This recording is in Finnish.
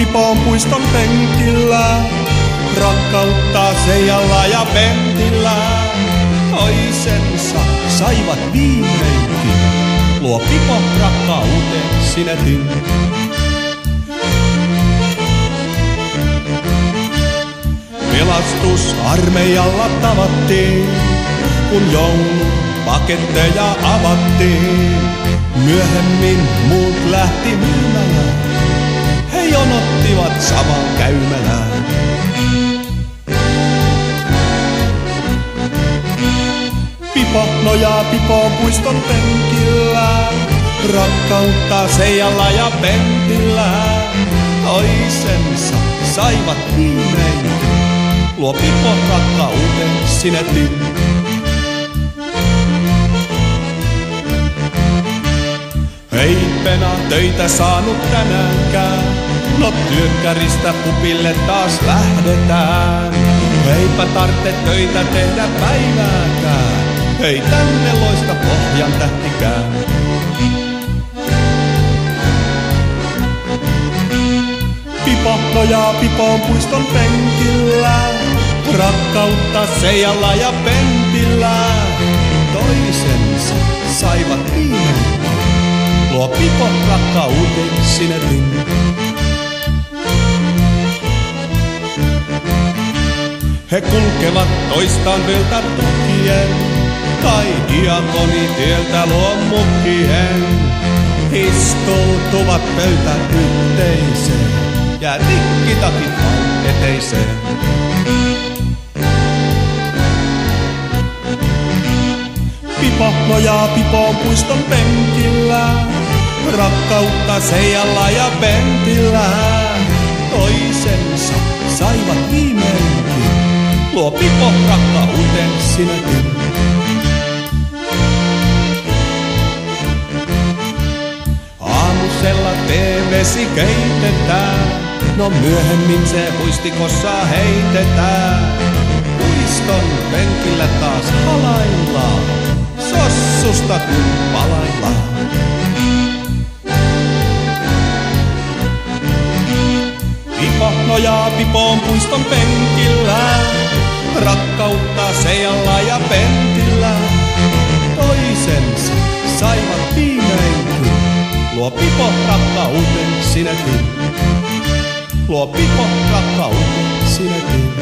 Pipoon puiston penkillä, rakkautta Seijalla ja Pentillä. Toisensa saivat viimeinkin, luo Pipo rakkauteen sinetin. Pelastusarmeijalla tavattiin, kun joulun paketteja avattiin. Myöhemmin muut lähti myymälään, he jonottivat saman käymälään. Pipo nojaa Pipoon puiston penkillä, rakkautta Seijalla ja Pentillä. Toisensa saivat viimeinkin, luo Pipo rakkauteen sinetin. Ei Pena töitä saanut tänäänkään, no työkkäristä pupille taas lähdetään. Eipä tarvitse töitä tehdä päivääkään, ei tänne loista pohjan tähtikään. Pipo nojaa Pipoon puiston penkillä, rakkautta Seijalla ja Pentillä. Toisensa saivat viimeinkin, luo Pipo rakkauteen sinetin. He kulkevat toistaan vyöltä tukien, tai diakoni tieltä luo mukkien. Istuutuvat pöytään yhteiseen, ja rikkitakit vain eteiseen. Pipo nojaa Pipoon puiston penkillä, rakkautta Seijalla ja Pentillä. Toisensa saivat viimeinkin, luo Pipo rakkauteen sinetin. Aamusella teevesi keitetään, no myöhemmin se uistikossa heitetään. Puiston penkillä taas halaillaan, sossusta kun palaillaan. Pipo nojaa Pipoon puiston penkillä, rakkautta Seijalla ja Pentillä. Toisensa saivat viimeinkin, luo Pipo rakkauteen sinetin. Luo Pipo rakkauteen sinetin.